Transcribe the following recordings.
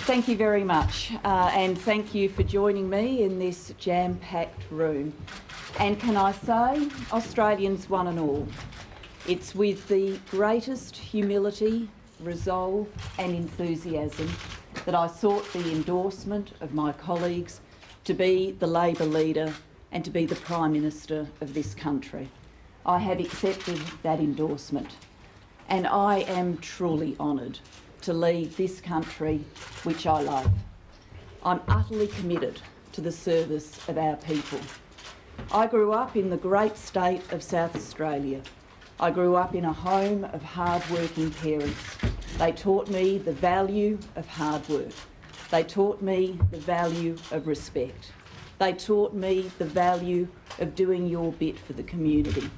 Thank you very much, and thank you for joining me in this jam-packed room. And can I say, Australians one and all, it's with the greatest humility, resolve and enthusiasm that I sought the endorsement of my colleagues to be the Labor leader and to be the Prime Minister of this country. I have accepted that endorsement, and I am truly honoured to lead this country which I love. I'm utterly committed to the service of our people. I grew up in the great state of South Australia. I grew up in a home of hard-working parents. They taught me the value of hard work. They taught me the value of respect. They taught me the value of doing your bit for the community.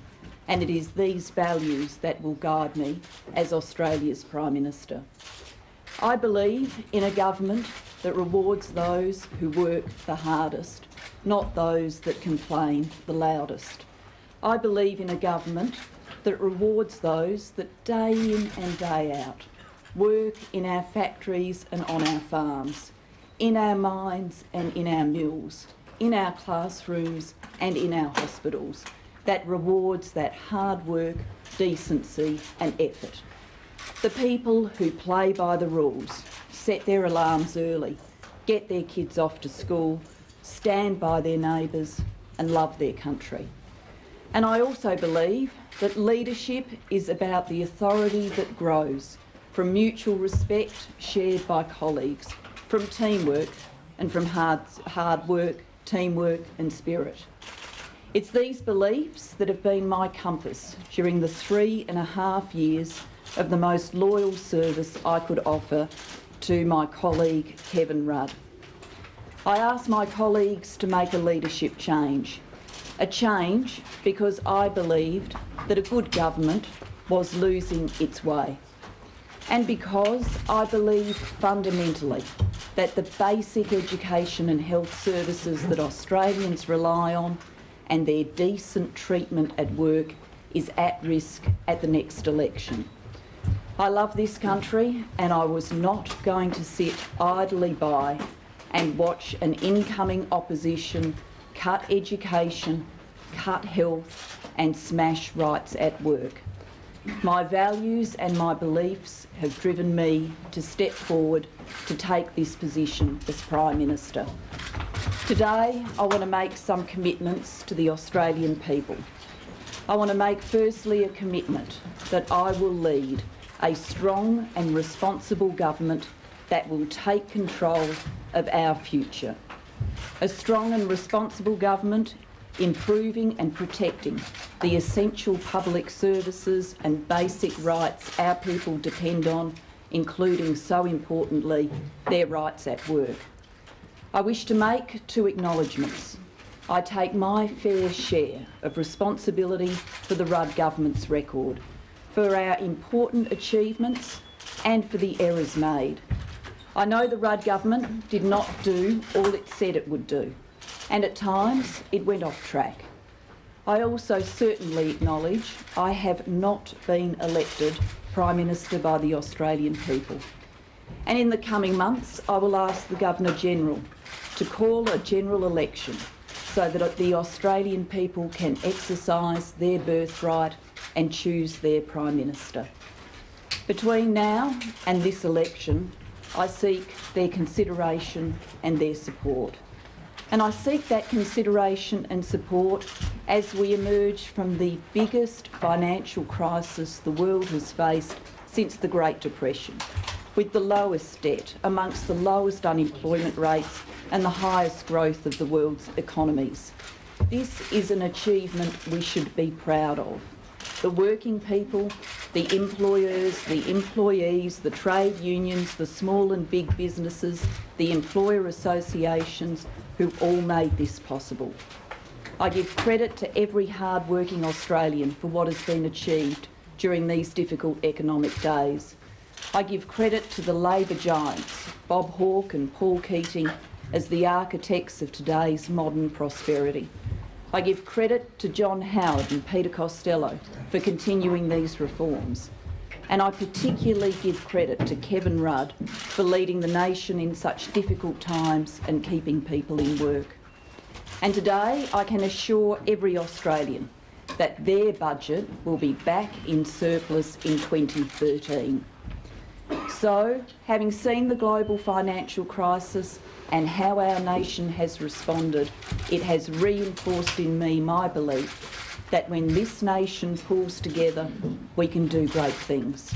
And it is these values that will guide me as Australia's Prime Minister. I believe in a government that rewards those who work the hardest, not those that complain the loudest. I believe in a government that rewards those that day in and day out work in our factories and on our farms, in our mines and in our mills, in our classrooms and in our hospitals, that rewards that hard work, decency and effort. The people who play by the rules, set their alarms early, get their kids off to school, stand by their neighbours and love their country. And I also believe that leadership is about the authority that grows from mutual respect shared by colleagues, from teamwork and from hard work, teamwork and spirit. It's these beliefs that have been my compass during the 3.5 years of the most loyal service I could offer to my colleague Kevin Rudd. I asked my colleagues to make a leadership change. A change because I believed that a good government was losing its way. And because I believe fundamentally that the basic education and health services that Australians rely on and their decent treatment at work is at risk at the next election. I love this country and I was not going to sit idly by and watch an incoming opposition cut education, cut health and smash rights at work. My values and my beliefs have driven me to step forward to take this position as Prime Minister. Today I want to make some commitments to the Australian people. I want to make firstly a commitment that I will lead a strong and responsible government that will take control of our future. A strong and responsible government improving and protecting the essential public services and basic rights our people depend on, including, so importantly, their rights at work. I wish to make 2 acknowledgements. I take my fair share of responsibility for the Rudd government's record, for our important achievements and for the errors made. I know the Rudd government did not do all it said it would do, and at times it went off track. I also certainly acknowledge I have not been elected Prime Minister by the Australian people. And in the coming months I will ask the Governor-General to call a general election so that the Australian people can exercise their birthright and choose their Prime Minister. Between now and this election, I seek their consideration and their support. And I seek that consideration and support as we emerge from the biggest financial crisis the world has faced since the Great Depression, with the lowest debt, amongst the lowest unemployment rates and the highest growth of the world's economies. This is an achievement we should be proud of. The working people, the employers, the employees, the trade unions, the small and big businesses, the employer associations who've all made this possible. I give credit to every hard-working Australian for what has been achieved during these difficult economic days. I give credit to the Labor giants, Bob Hawke and Paul Keating, as the architects of today's modern prosperity. I give credit to John Howard and Peter Costello for continuing these reforms. and I particularly give credit to Kevin Rudd for leading the nation in such difficult times and keeping people in work. And today I can assure every Australian that their budget will be back in surplus in 2013. So, having seen the global financial crisis and how our nation has responded, it has reinforced in me my belief that when this nation pulls together, we can do great things.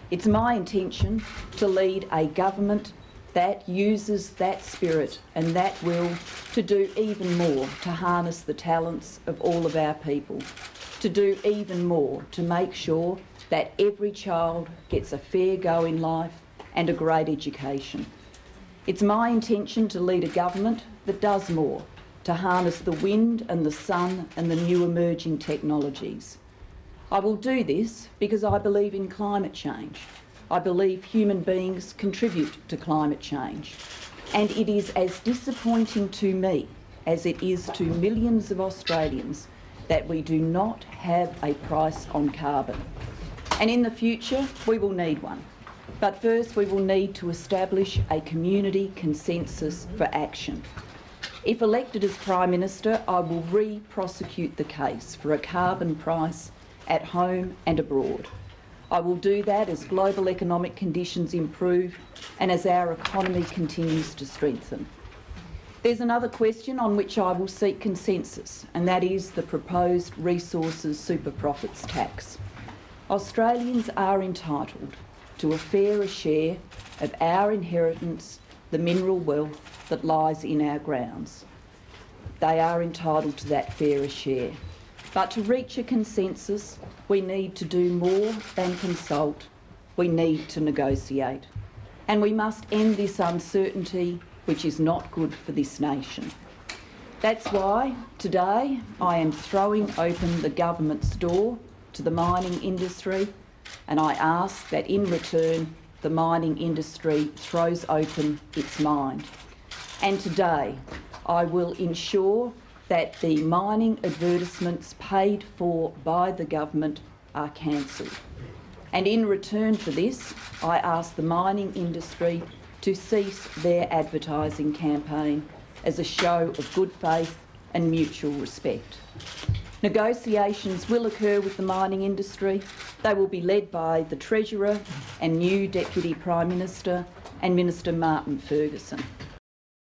It's my intention to lead a government that uses that spirit and that will to do even more to harness the talents of all of our people, to do even more to make sure that every child gets a fair go in life and a great education. It's my intention to lead a government that does more to harness the wind and the sun and the new emerging technologies. I will do this because I believe in climate change. I believe human beings contribute to climate change. And it is as disappointing to me as it is to millions of Australians that we do not have a price on carbon. And in the future, we will need one. But first, we will need to establish a community consensus for action. If elected as Prime Minister, I will re-prosecute the case for a carbon price at home and abroad. I will do that as global economic conditions improve and as our economy continues to strengthen. There's another question on which I will seek consensus, and that is the proposed resources super profits tax. Australians are entitled to a fairer share of our inheritance, the mineral wealth that lies in our grounds. They are entitled to that fairer share. But to reach a consensus, we need to do more than consult. We need to negotiate. And we must end this uncertainty, which is not good for this nation. That's why today I am throwing open the government's door to the mining industry, and I ask that in return the mining industry throws open its mind. And today I will ensure that the mining advertisements paid for by the government are cancelled. And in return for this, I ask the mining industry to cease their advertising campaign as a show of good faith and mutual respect. Negotiations will occur with the mining industry. They will be led by the Treasurer and new Deputy Prime Minister and Minister Martin Ferguson.